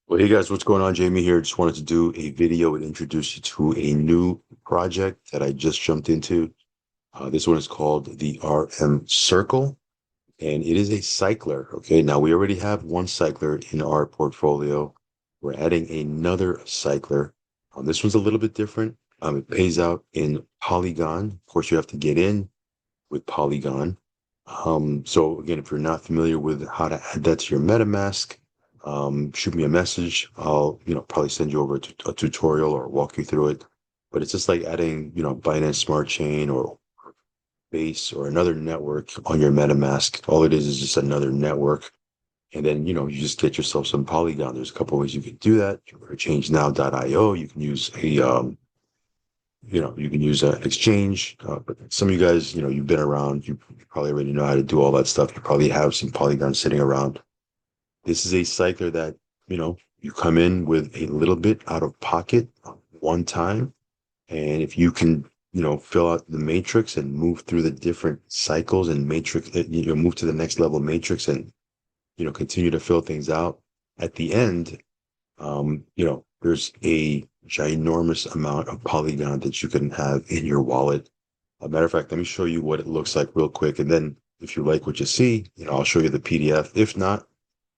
Well, hey guys, what's going on? Jamie here. Just wanted to do a video and introduce you to a new project that I just jumped into. This one is called the RM Circle, and it is a cycler. Okay, now we already have one cycler in our portfolio. We're adding another cycler. This one's a little bit different. It pays out in Polygon. Of course, you have to get in with Polygon. So again, if you're not familiar with how to add that to your MetaMask, shoot me a message. I'll, probably send you over a tutorial or walk you through it. But it's just like adding, Binance Smart Chain or Base or another network on your MetaMask. All it is just another network. And then, you just get yourself some Polygon. There's a couple ways you can do that. You can changenow.io. You can use you can use an exchange. But some of you guys, you've been around. You probably already know how to do all that stuff. You probably have some Polygon sitting around. This is a cycler that, you come in with a little bit out of pocket one time. And if you can, fill out the matrix and move through the different cycles and matrix, move to the next level matrix and, continue to fill things out at the end, there's a ginormous amount of Polygon that you can have in your wallet. A matter of fact, let me show you what it looks like real quick. And then if you like what you see, I'll show you the PDF. If not,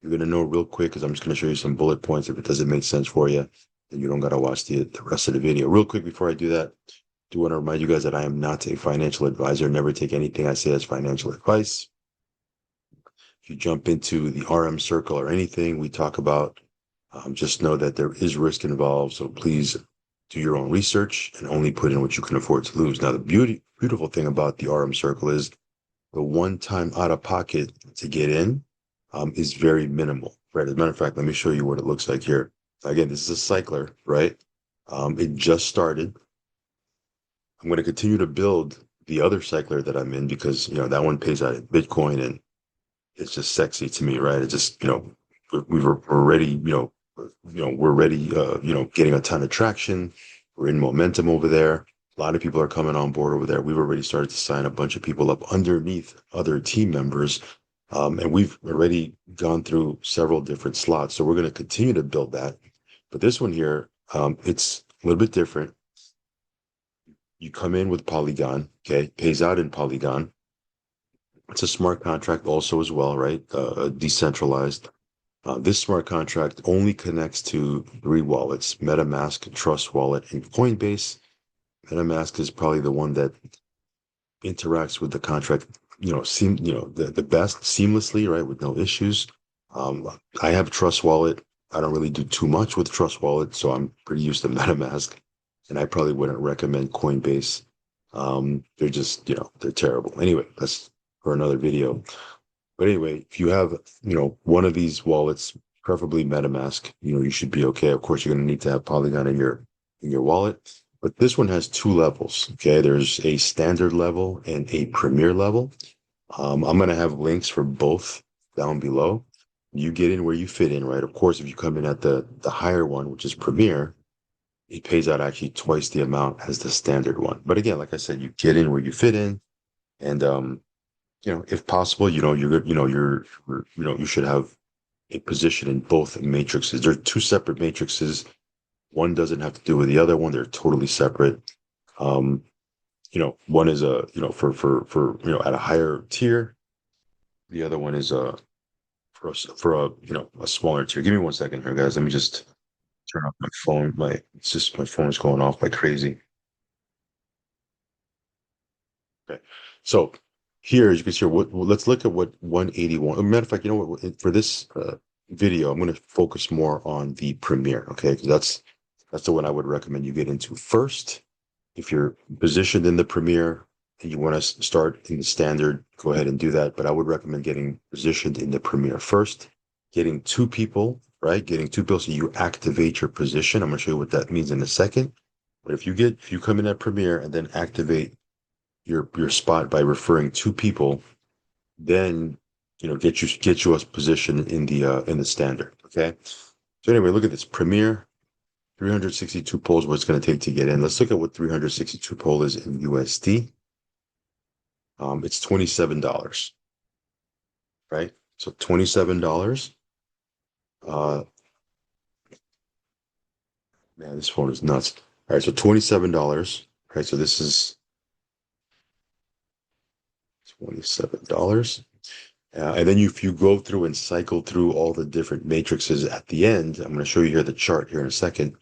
you're going to know real quick because I'm just going to show you some bullet points. If it doesn't make sense for you, then you don't got to watch the rest of the video. Real quick before I do that, I do want to remind you guys that I am not a financial advisor. Never take anything I say as financial advice. If you jump into the RM circle or anything we talk about, just know that there is risk involved. So please do your own research and only put in what you can afford to lose. Now, the beautiful thing about the RM circle is the one time out of pocket to get in is very minimal, right? As a matter of fact, let me show you what it looks like here. Again, this is a cycler, right? It just started. I'm going to continue to build the other cycler that I'm in because, that one pays out in Bitcoin and it's just sexy to me, right? It just, we're ready, we're ready, getting a ton of traction. We're in momentum over there. A lot of people are coming on board over there. We've already started to sign a bunch of people up underneath other team members. And we've already gone through several different slots. So we're going to continue to build that. But this one here, it's a little bit different. You come in with Polygon, okay, pays out in Polygon. It's a smart contract also as well, right? Decentralized. This smart contract only connects to three wallets: MetaMask, Trust Wallet, and Coinbase. MetaMask is probably the one that interacts with the contract, the best seamlessly, right, with no issues. I have Trust Wallet. I don't really do too much with Trust Wallet, so I'm pretty used to MetaMask, and I probably wouldn't recommend Coinbase. They're just, they're terrible. Anyway, that's for another video. But anyway, if you have, one of these wallets, preferably MetaMask, you should be okay. Of course, you're going to need to have Polygon in your wallet. But this one has two levels. Okay, there's a standard level and a premier level. I'm going to have links for both down below. You get in where you fit in, right? Of course, if you come in at the higher one, which is premier, it pays out actually twice the amount as the standard one. But again, like I said, you get in where you fit in, and if possible, you should have a position in both matrices. They're two separate matrices. One doesn't have to do with the other one. They're totally separate. Um, one is for at a higher tier. The other one is a smaller tier. Give me one second here, guys. Let me just turn off my phone. My phone is going off like crazy. Okay. So here, as you can see, let's look at what 181. Matter of fact, you know what? For this video, I'm going to focus more on the Premiere. Okay, because that's the one I would recommend you get into first. If you're positioned in the Premiere and you want to start in the standard, go ahead and do that. But I would recommend getting positioned in the Premiere first. Getting two people, right? Getting two people so you activate your position. I'm going to show you what that means in a second. But if you come in at Premiere and then activate your spot by referring two people, then get you a position in the standard. Okay. So anyway, look at this Premier 362 polls. What it's going to take to get in. Let's look at what 362 poll is in USD. It's $27, right? So $27. Man, this phone is nuts. All right, so $27. All right, so this is $27. And then if you go through and cycle through all the different matrices at the end, I'm going to show you here the chart here in a second.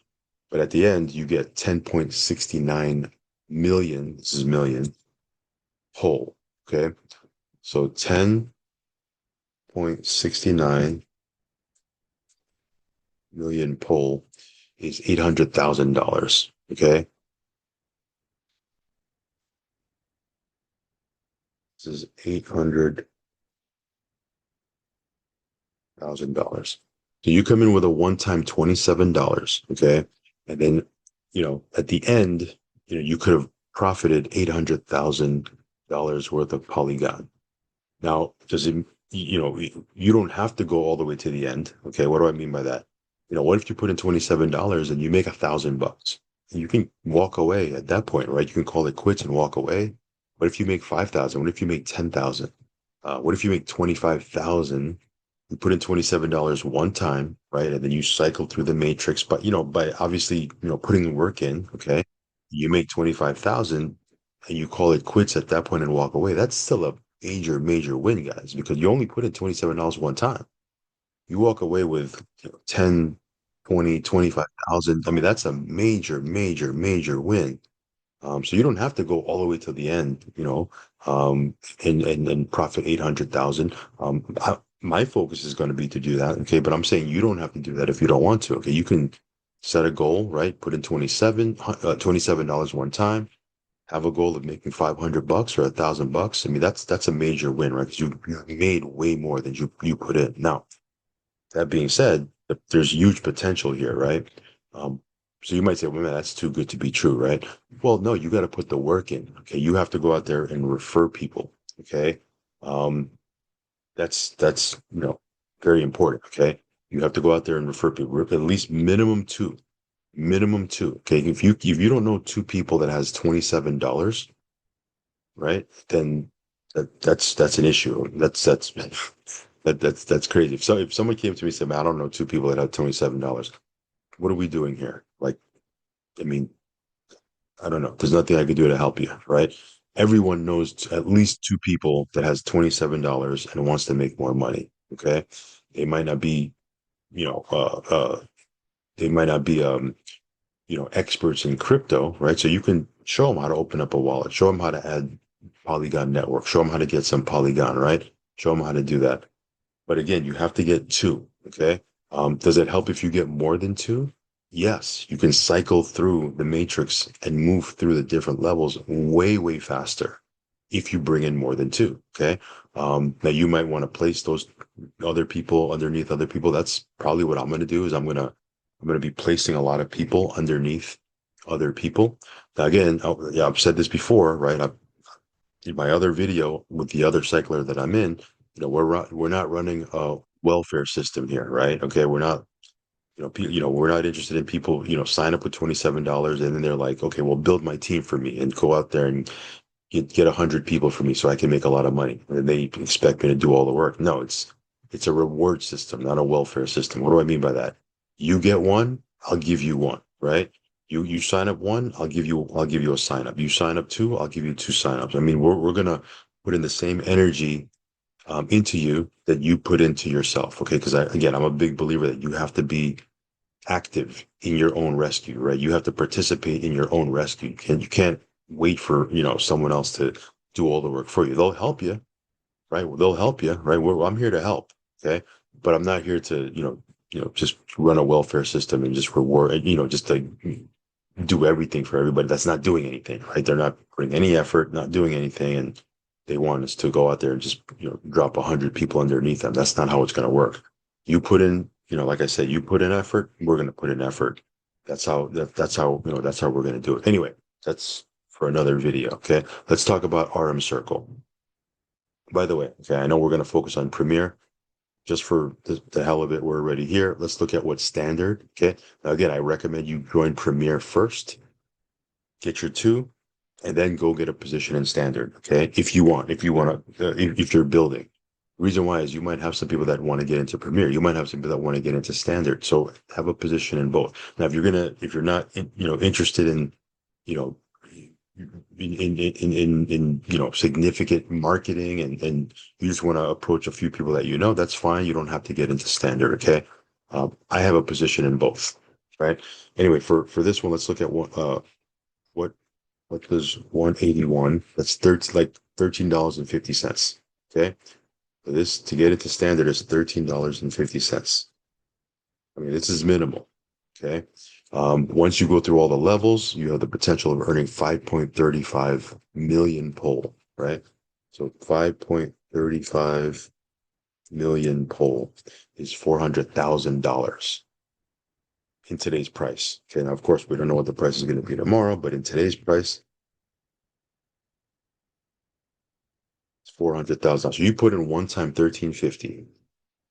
But at the end, you get 10.69 million. This is million whole. Okay. So 10.69 million pole is $800,000. Okay. This is $800,000. So you come in with a one-time $27. Okay. And then, at the end, you could have profited $800,000 worth of Polygon. Now, does it, you don't have to go all the way to the end. Okay. What do I mean by that? What if you put in $27 and you make $1,000? You can walk away at that point, right? You can call it quits and walk away. What if you make 5,000? What if you make 10,000? What if you make 25,000? You put in $27 one time, right? And then you cycle through the matrix, but by obviously, putting the work in, okay, you make 25,000 and you call it quits at that point and walk away. That's still a major, major win, guys, because you only put in $27 one time. You walk away with 10, 20, 25,000. I mean, that's a major, major, major win. So you don't have to go all the way to the end, and profit 800,000. My focus is going to be to do that. Okay. But I'm saying you don't have to do that if you don't want to. Okay. You can set a goal, right? Put in $27 one time, have a goal of making $500 or $1,000. I mean, that's a major win, right? Because you made way more than you put in. Now, that being said, there's huge potential here, right? Um, so you might say, well, man, that's too good to be true, right? Well, no, you got to put the work in. Okay. You have to go out there and refer people. Okay. Um, that's very important. Okay. You have to go out there and refer people, at least minimum two. Okay. If you don't know two people that has $27, right, then that's an issue. That's crazy. If someone came to me and said, man, I don't know two people that have $27, what are we doing here? Like, I mean, I don't know. There's nothing I could do to help you, right? Everyone knows at least two people that has $27 and wants to make more money. Okay. They might not be, you know, uh, uh, they might not be, experts in crypto, right? So you can show them how to open up a wallet, show them how to add Polygon network, show them how to get some Polygon, right? Show them how to do that. But again, you have to get two. Okay. Does it help if you get more than two? Yes, you can cycle through the matrix and move through the different levels way, way faster if you bring in more than two. Okay. Now you might want to place those other people underneath other people. That's probably what I'm going to do is I'm going to be placing a lot of people underneath other people. Now, again, yeah, I've said this before, right? In my other video with the other cycler that I'm in, we're not running a welfare system here, right? Okay, we're not, we're not interested in people, sign up with $27 and then they're like, okay, well, build my team for me and go out there and get 100 people for me so I can make a lot of money. And they expect me to do all the work. No, it's a reward system, not a welfare system. What do I mean by that? You get one, I'll give you one, right? You sign up one, I'll give you a sign up. You sign up two, I'll give you two signups. I mean, we're gonna put in the same energy into you that you put into yourself. Okay. Because again, I'm a big believer that you have to be active in your own rescue, right? You have to participate in your own rescue. You can't wait for, someone else to do all the work for you. They'll help you, right? Well, they'll help you, right? I'm here to help. Okay. But I'm not here to, just run a welfare system and just reward, just to do everything for everybody that's not doing anything, right? They're not putting any effort, not doing anything, and they want us to go out there and just drop 100 people underneath them. That's not how it's going to work. You put in, like I said, you put in effort, we're going to put in effort. That's how we're going to do it. Anyway, that's for another video. Okay, let's talk about RM Circle. By the way, okay, I know we're going to focus on Premiere just for the hell of it. We're already here. Let's look at what's standard. Okay, now again, I recommend you join Premiere first, get your two, and then go get a position in standard. Okay. If you want to, if you're building. Reason why is you might have some people that want to get into Premier. You might have some people that want to get into Standard. So have a position in both. Now, if you're not, interested in, you know, significant marketing and you just want to approach a few people that you know, that's fine. You don't have to get into Standard. Okay. I have a position in both. Right. Anyway, for this one, let's look at what, what does 181? That's 13, like $13.50. Okay. This to get into Standard is $13.50. I mean, this is minimal. Okay. Once you go through all the levels, you have the potential of earning 5.35 million poll, right? So 5.35 million poll is $400,000 in today's price. Okay. Now, of course, we don't know what the price is going to be tomorrow, but in today's price, it's 400,000. So you put in one time 1350.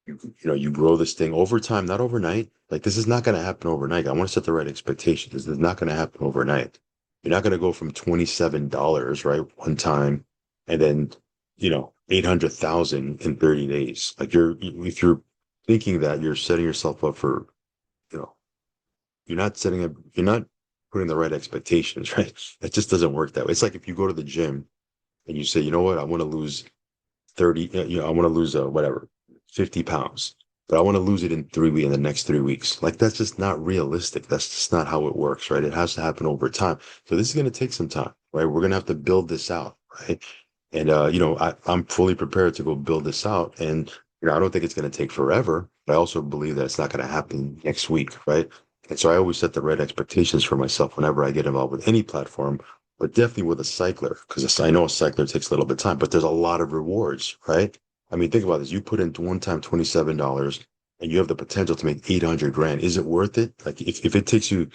You grow this thing over time, not overnight. Like this is not going to happen overnight. I want to set the right expectations. This is not going to happen overnight. You're not going to go from $27, right, one time, and then, 800,000 in 30 days. Like if you're thinking that, you're setting yourself up for, you know, you're not putting the right expectations, right? It just doesn't work that way. It's like if you go to the gym and you say, you know what, I want to lose 30, I want to lose whatever, 50 pounds, but I want to lose it in the next 3 weeks. Like that's just not realistic. That's just not how it works, right? It has to happen over time. So this is going to take some time, right? We're going to have to build this out, right? And, I'm fully prepared to go build this out. And, I don't think it's going to take forever, but I also believe that it's not going to happen next week, right? And so I always set the right expectations for myself whenever I get involved with any platform, but definitely with a cycler, because I know a cycler takes a little bit of time, but there's a lot of rewards, right? I mean, think about this. You put in one time $27 and you have the potential to make 800 grand. Is it worth it? Like if it takes you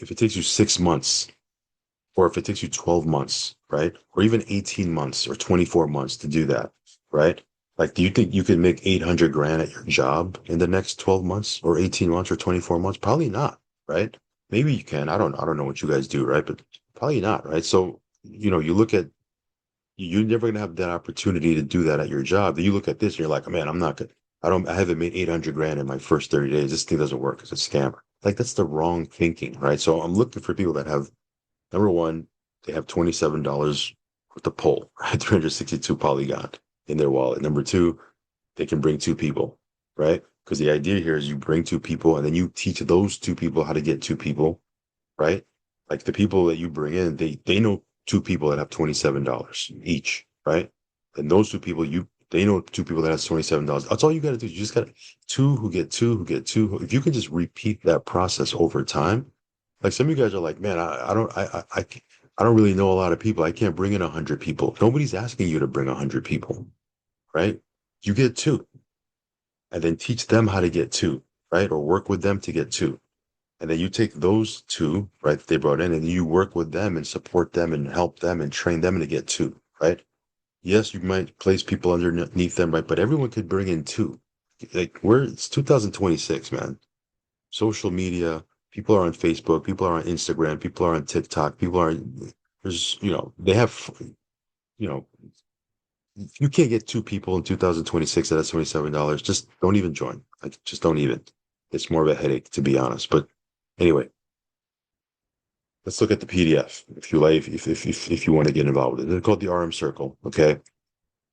6 months or if it takes you 12 months, right? Or even 18 months or 24 months to do that, right? Like, do you think you could make 800 grand at your job in the next 12 months or 18 months or 24 months? Probably not, right? Maybe you can. I don't know what you guys do, right? But probably not, right? So, you look at you're never going to have that opportunity to do that at your job. Then you look at this and you're like, man, I'm not good. I haven't made 800 grand in my first 30 days. This thing doesn't work. It's a scammer. Like that's the wrong thinking, right? So I'm looking for people that have, number one, they have $27 with the poll, right? 362 Polygon in their wallet. Number two, they can bring two people, right? Because the idea here is you bring two people and then you teach those two people how to get two people, right? Like the people that you bring in, they know two people that have $27 each, right? And those two people, they know two people that has $27. That's all you got to do. You just got two who get two who get two. If you can just repeat that process over time, like some of you guys are like, man, I don't really know a lot of people. I can't bring in 100 people. Nobody's asking you to bring 100 people, right? You get two, and then teach them how to get two, right? Or work with them to get two. And then you take those two, right, that they brought in, and you work with them and support them and help them and train them to get two, right? Yes, you might place people underneath them, right? But everyone could bring in two. Like it's 2026, man. Social media, people are on Facebook, people are on Instagram, people are on TikTok, there's, they have, you know, you can't get two people in 2026 at $27. Just don't even join. Like, just don't even. It's more of a headache, to be honest. But anyway, let's look at the PDF if you like, if you want to get involved with it. It's called the RM Circle. Okay.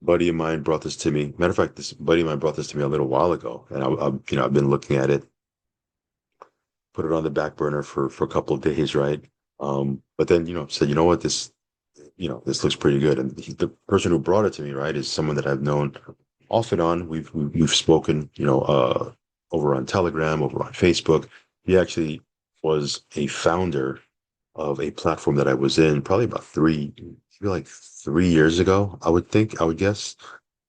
Buddy of mine brought this to me. Matter of fact, this buddy of mine brought this to me a little while ago, and I've been looking at it, put it on the back burner for a couple of days, right? But then said, you know what, this looks pretty good. And the person who brought it to me, right, is someone that I've known off and on. We've spoken, over on Telegram, over on Facebook. He actually was a founder of a platform that I was in probably about maybe like 3 years ago, I would guess.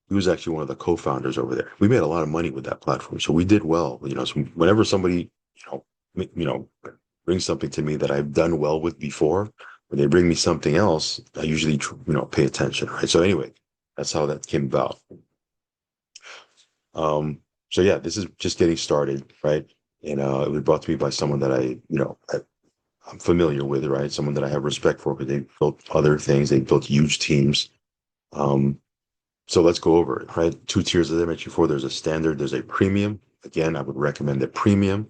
He was actually one of the co-founders over there. We made a lot of money with that platform, so we did well. So whenever somebody, brings something to me that I've done well with before, when they bring me something else, I usually, pay attention, right? So anyway, that's how that came about. Um, so yeah, this is just getting started, right? And it was brought to me by someone that I'm familiar with, right? Someone that I have respect for because they've built other things. They've built huge teams. Um, So let's go over it, right? Two tiers, as I mentioned before, there's a standard, there's a premium. Again, I would recommend the premium.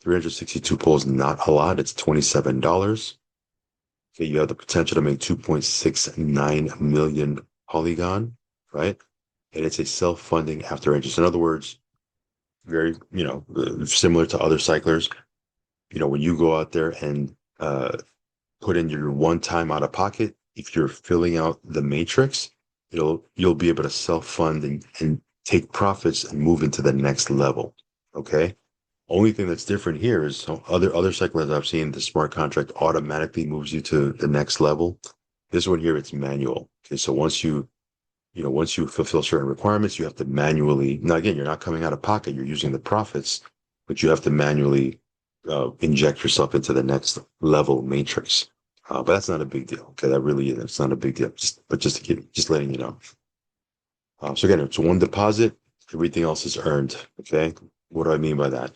362 polls, not a lot. It's $27. Okay, you have the potential to make 2.69 million Polygon, right? And it's a self-funding after interest. In other words, very, similar to other cyclers. When you go out there and put in your one time out of pocket, if you're filling out the matrix, you'll be able to self-fund and take profits and move into the next level. Okay. Only thing that's different here is other cyclers I've seen, the smart contract automatically moves you to the next level. This one here, it's manual. Okay. So once you fulfill certain requirements, you have to manually, now again, you're not coming out of pocket, you're using the profits, but you have to manually inject yourself into the next level matrix. But that's not a big deal. Okay, that really is. It's not a big deal. Just to keep, just letting you know. So again, it's one deposit. Everything else is earned. Okay, what do I mean by that?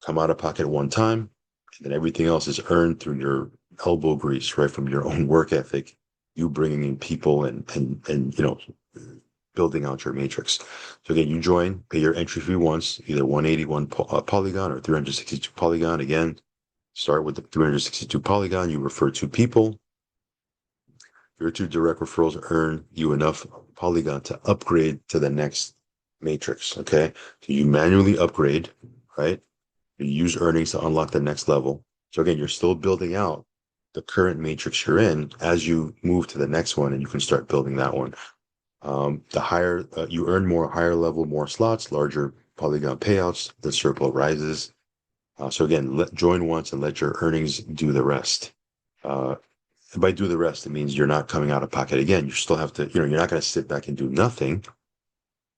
Come out of pocket one time, and then everything else is earned through your elbow grease, right? From your own work ethic, you bringing in people and building out your matrix. So again, you join, pay your entry fee once, either 181 Polygon or 362 Polygon. Again, start with the 362 Polygon. You refer two people. Your two direct referrals earn you enough Polygon to upgrade to the next matrix. Okay. So you manually upgrade, right? You use earnings to unlock the next level. So again, you're still building out the current matrix you're in as you move to the next one, and you can start building that one. The higher you earn, more higher level, more slots, larger Polygon payouts, the circle rises. So again, join once and let your earnings do the rest. Uh, and by do the rest, it means you're not coming out of pocket again. You still have to, you're not going to sit back and do nothing.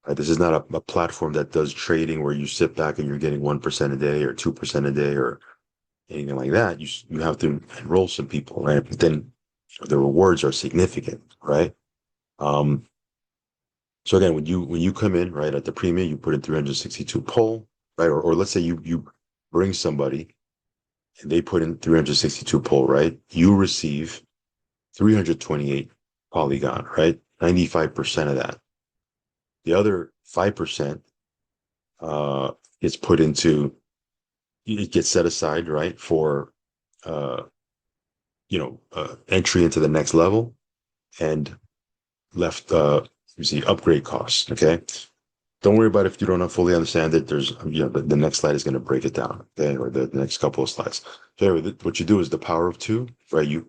Right? This is not a platform that does trading where you sit back and you're getting 1% a day or 2% a day or anything like that. You have to enroll some people, right? But then the rewards are significant, right? Um, so again, when you come in, right, at the premium, you put in 362 poll, right? Or let's say you bring somebody and they put in 362 poll, right? You receive 328 Polygon, right? 95% of that. The other 5% uh gets put into, it gets set aside, right, for uh entry into the next level and left you see upgrade costs. Okay. Don't worry about it if you don't fully understand it. There's, the next slide is going to break it down, okay, or the next couple of slides. So anyway, what you do is the power of two, right? You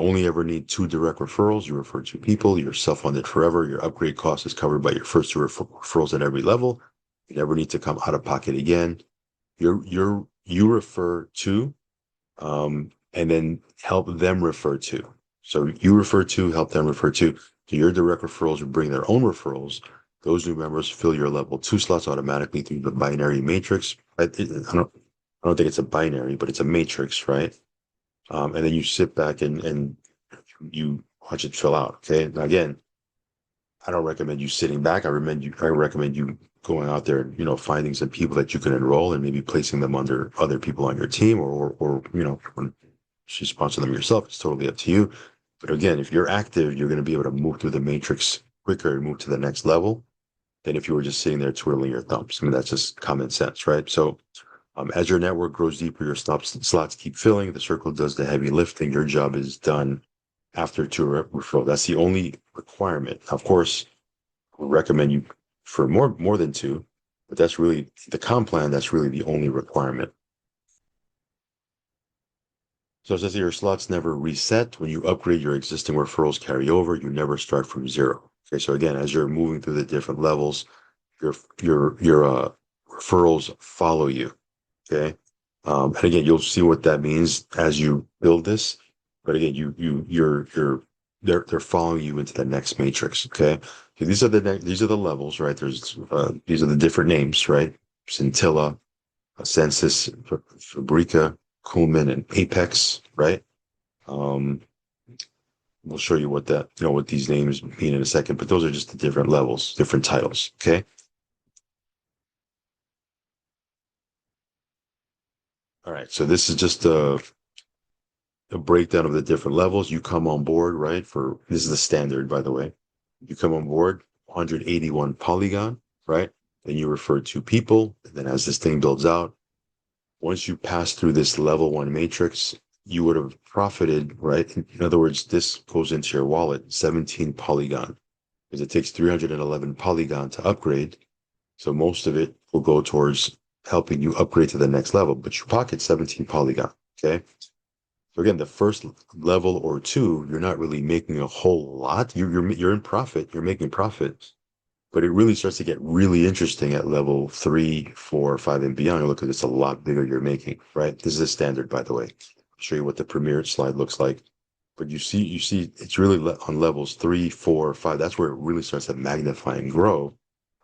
only ever need two direct referrals. You refer two people. You're self-funded forever. Your upgrade cost is covered by your first two referrals at every level. You never need to come out of pocket again. You refer to, and then help them refer to. So you refer to, help them refer to. So your direct referrals will bring their own referrals. Those new members fill your level 2 slots automatically through the binary matrix. I don't think it's a binary, but it's a matrix, right? And then you sit back and you watch it fill out. Okay. Now again, I don't recommend you sitting back. I recommend you going out there and, finding some people that you can enroll and maybe placing them under other people on your team or when you sponsor them yourself. It's totally up to you. But again, if you're active, you're going to be able to move through the matrix quicker and move to the next level than if you were just sitting there twiddling your thumbs. I mean, that's just common sense, right? So as your network grows deeper, your slots keep filling. The circle does the heavy lifting. Your job is done after two referral. That's the only requirement. Of course, we recommend you for more than two, but that's really the comp plan. That's really the only requirement. So it says your slots never reset. When you upgrade, your existing referrals carry over. You never start from zero. Okay, so again, as you're moving through the different levels, your referrals follow you. Okay. And again, you'll see what that means as you build this. But again, they're following you into the next matrix. Okay. So these are the levels, right? These are the different names, right? Scintilla, Census, Fabrica, Kuhlman, and Apex, right? Um, we'll show you what these names mean in a second, but those are just the different levels, different titles. Okay. All right. So this is just a breakdown of the different levels. You come on board, right? This is the standard, by the way. You come on board, 181 polygon, right? Then you refer to people. And then as this thing builds out, once you pass through this level one matrix, you would have profited, right? In other words, this goes into your wallet, 17 polygon, because it takes 311 polygon to upgrade. So most of it will go towards helping you upgrade to the next level, but you pocket 17 polygon. Okay. So again, the first level or two, you're not really making a whole lot. You're in profit. You're making profit, but it really starts to get really interesting at level 3, 4, 5, and beyond. Look at it's a lot bigger you're making, right? This is a standard, by the way. I'll show you what the premiere slide looks like. But you see, it's really on levels 3, 4, 5. That's where it really starts to magnify and grow.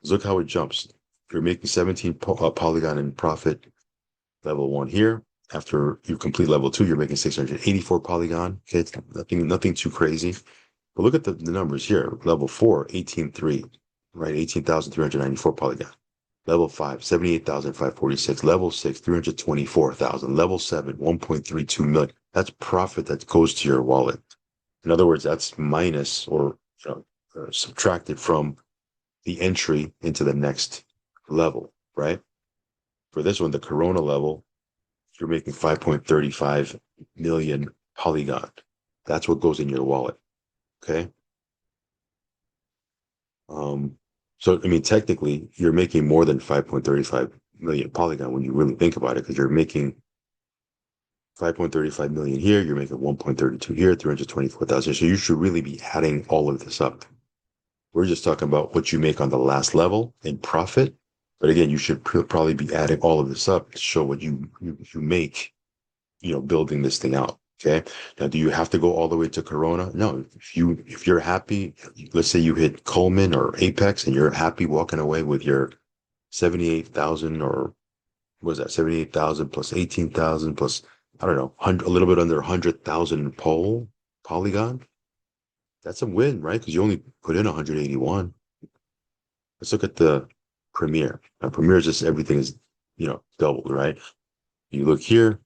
Look how it jumps. You're making 17 polygon in profit level one here. After you complete level two, you're making 684 polygon. Okay, it's nothing too crazy. But look at the numbers here. Level 4, 18.3, right? 18,394 polygon. Level 5, 78,546. Level 6, 324,000. Level 7, 1.32 million. That's profit that goes to your wallet. In other words, that's minus or subtracted from the entry into the next level, right? For this one, the Corona level, you're making 5.35 million polygon. That's what goes in your wallet. Okay. So I mean, technically, you're making more than 5.35 million polygon when you really think about it, because you're making 5.35 million here, you're making 1.32 here, 324,000. So you should really be adding all of this up. We're just talking about what you make on the last level in profit. But again, you should probably be adding all of this up to show what you make, building this thing out. Okay. Now, do you have to go all the way to Corona? No. If you're happy, let's say you hit Coleman or Apex and you're happy walking away with your 78,000, or what was that, 78,000 plus 18,000 plus, I don't know, a little bit under 100,000 polygon. That's a win, right? Because you only put in 181. Let's look at the Premiere. Now, Premiere is just everything is, doubled, right? You look here,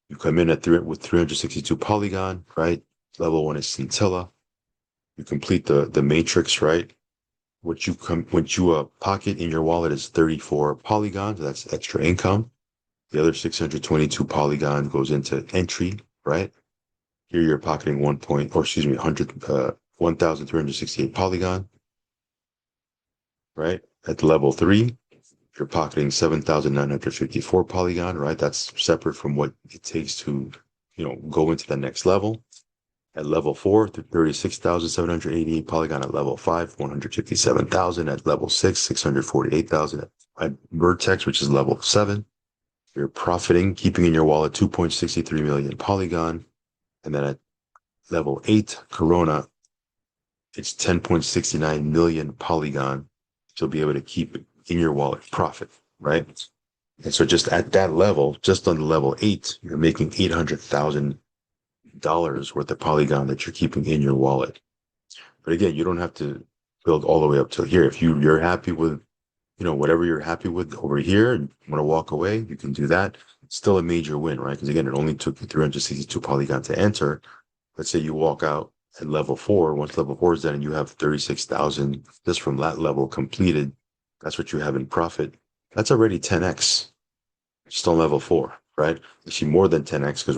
you come in with 362 polygon, right? Level one is scintilla. You complete the matrix, right? What you pocket in your wallet is 34 polygons. That's extra income. The other 622 polygon goes into entry, right? Here you're pocketing 1,368 polygon, right? At level 3, you're pocketing 7,954 polygon, right? That's separate from what it takes to, go into the next level. At level 4, 36,788 polygon. At level 5, 157,000. At level 6, 648,000. At Vertex, which is level 7, you're profiting, keeping in your wallet 2.63 million polygon. And then at level 8, Corona, it's 10.69 million polygon. So you'll be able to keep it in your wallet profit, right? And so just at that level, just on level 8, you're making $800,000 worth of polygon that you're keeping in your wallet. But again, you don't have to build all the way up to here. If you're happy with, whatever you're happy with over here and want to walk away, you can do that. It's still a major win, right? Because again, it only took you 362 polygon to enter. Let's say you walk out at level 4. Once level 4 is done and you have 36,000 just from that level completed, that's what you have in profit. That's already 10x just on level 4, right? Actually more than 10x, because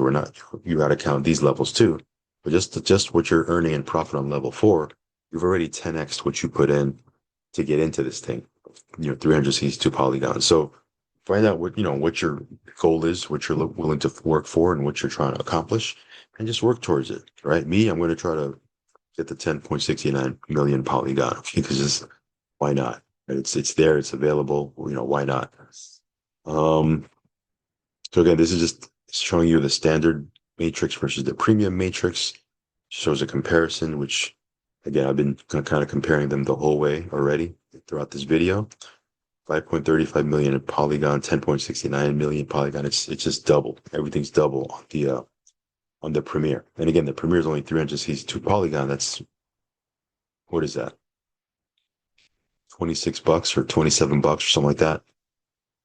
you got to count these levels too. But just what you're earning in profit on level 4, you've already 10x what you put in to get into this thing, 362 polygons. So find out what your goal is, what you're willing to work for, and what you're trying to accomplish, and just work towards it, right? Me, I'm going to try to get the 10.69 million polygon because why not? It's there, it's available. Why not? So again, this is just showing you the standard matrix versus the premium matrix. Shows a comparison, which again, I've been kind of comparing them the whole way already throughout this video. 5.35 million polygon, 10.69 million polygon. It's just double. Everything's double on the Premiere. And again, the Premiere is only 362 polygon. That's, what is that? $26 or $27 or something like that.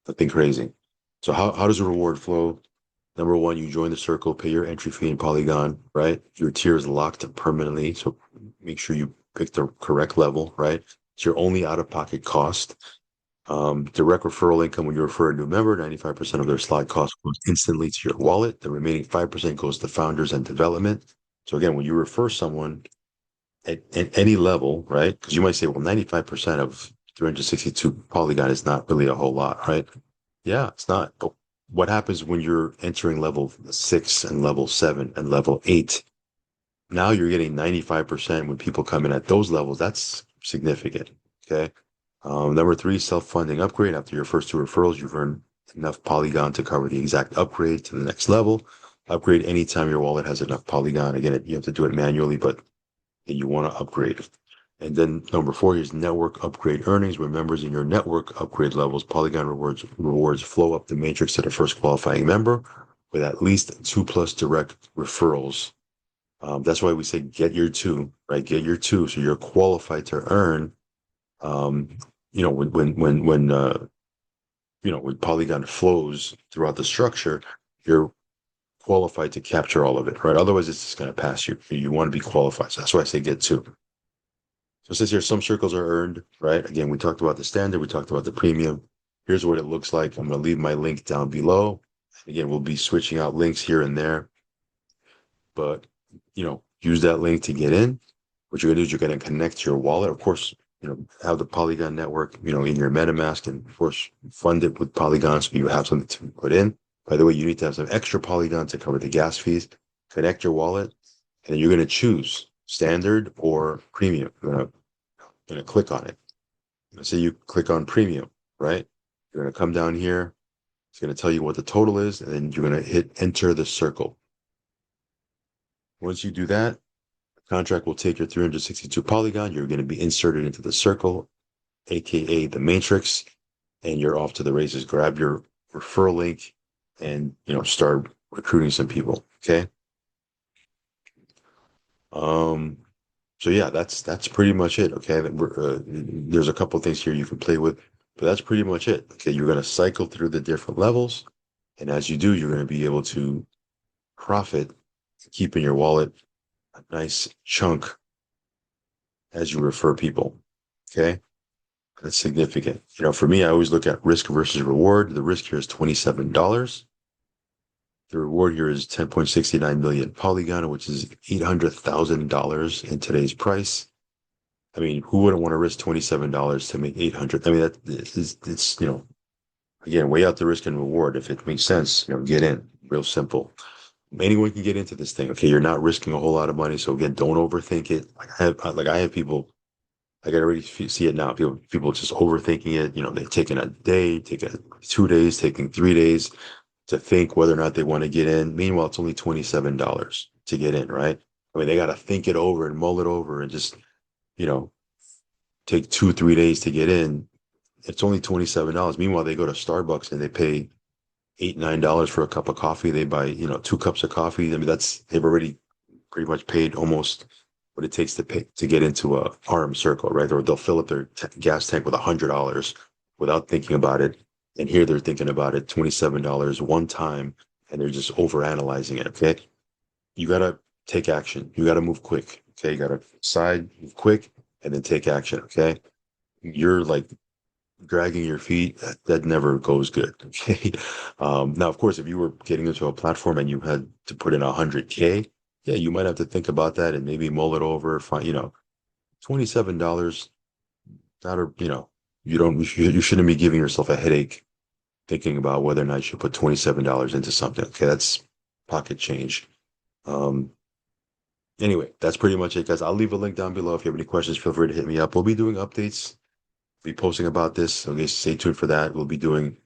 Nothing crazy. So how does the reward flow? Number one, you join the circle, pay your entry fee in Polygon, right? Your tier is locked permanently. So make sure you pick the correct level, right? It's your only out-of-pocket cost. Direct referral income when you refer a new member, 95% of their slot cost goes instantly to your wallet. The remaining 5% goes to founders and development. So again, when you refer someone at any level, right? Because you might say, well, 95% of 362 Polygon is not really a whole lot, right? Yeah, it's not. But what happens when you're entering level 6 and level 7 and level 8? Now you're getting 95% when people come in at those levels. That's significant. Okay. Number three, self-funding upgrade. After your first two referrals, you've earned enough Polygon to cover the exact upgrade to the next level. Upgrade anytime your wallet has enough Polygon. Again, you have to do it manually, but you want to upgrade. And then number four is network upgrade earnings, where members in your network upgrade levels, Polygon rewards flow up the matrix to the first qualifying member with at least 2+ direct referrals. That's why we say get your two, right? Get your two, so you're qualified to earn. Um, when Polygon flows throughout the structure, you're qualified to capture all of it, right? Otherwise, it's just going to pass you. You want to be qualified. So that's why I say get two. So it says here some circles are earned, right? Again, we talked about the standard, we talked about the premium. Here's what it looks like. I'm going to leave my link down below. Again, we'll be switching out links here and there, but use that link to get in. What you're going to do is you're going to connect your wallet. Of course, have the Polygon network, in your MetaMask, and of course, fund it with Polygon so you have something to put in. By the way, you need to have some extra Polygon to cover the gas fees. Connect your wallet, and then you're going to choose standard or premium. You're going to click on it. Let's say you click on premium, right? You're going to come down here. It's going to tell you what the total is, and then you're going to hit enter the circle. Once you do that, the contract will take your 362 Polygon. You're going to be inserted into the circle, aka the matrix, and you're off to the races. Grab your referral link and start recruiting some people. Okay. So yeah, that's pretty much it. Okay. There's a couple things here you can play with, but that's pretty much it. Okay. You're going to cycle through the different levels. And as you do, you're going to be able to profit, keep in your wallet a nice chunk as you refer people. Okay. That's significant. For me, I always look at risk versus reward. The risk here is $27. The reward here is 10.69 million Polygon, which is $800,000 in today's price. I mean, who wouldn't want to risk $27 to make 800? I mean, it's again, weigh out the risk and reward. If it makes sense, get in. Real simple. Anyone can get into this thing. Okay, you're not risking a whole lot of money, so again, don't overthink it. I have people. I can already see it now. People just overthinking it. They're taking a day, taking 2 days, taking 3 days to think whether or not they want to get in. Meanwhile, it's only $27 to get in, right? I mean, they got to think it over and mull it over and just, take 2, 3 days to get in. It's only $27. Meanwhile, they go to Starbucks and they pay $8, $9 for a cup of coffee. They buy, 2 cups of coffee. I mean, they've already pretty much paid almost what it takes to pay to get into a RM circle, right? Or they'll fill up their gas tank with $100 without thinking about it. And here they're thinking about it, $27 one time, and they're just over analyzing it. Okay. You got to take action. You got to move quick. Okay. You got to decide, move quick, and then take action. Okay. You're like dragging your feet. That never goes good. Okay. Now, of course, if you were getting into a platform and you had to put in 100K, yeah, you might have to think about that and maybe mull it over. Find, $27, not a, you shouldn't be giving yourself a headache thinking about whether or not you should put $27 into something. Okay, that's pocket change. Um, anyway, that's pretty much it, guys. I'll leave a link down below. If you have any questions, feel free to hit me up. We'll be doing updates, be posting about this. Okay, stay tuned for that. We'll be doing,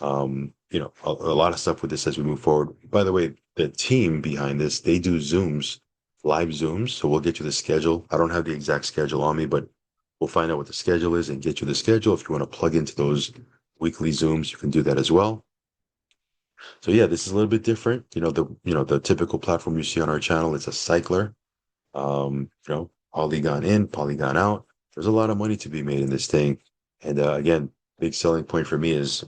a lot of stuff with this as we move forward. By the way, the team behind this, they do Zooms, live Zooms. So we'll get you the schedule. I don't have the exact schedule on me, but we'll find out what the schedule is and get you the schedule. If you want to plug into those weekly Zooms, you can do that as well. So yeah, this is a little bit different. The typical platform you see on our channel, it's a cycler. Polygon in, Polygon out. There's a lot of money to be made in this thing. And again, big selling point for me is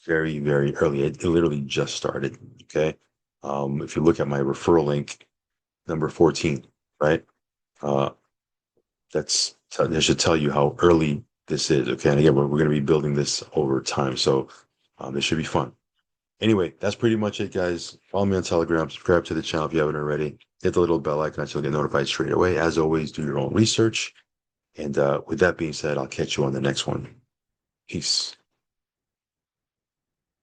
very, very early. It literally just started. Okay. If you look at my referral link, number 14, right? Uh, that should tell you how early this is. Okay. And again, we're going to be building this over time. So this should be fun. Anyway, that's pretty much it, guys. Follow me on Telegram, subscribe to the channel if you haven't already. Hit the little bell icon so you'll get notified straight away. As always, do your own research. And with that being said, I'll catch you on the next one. Peace.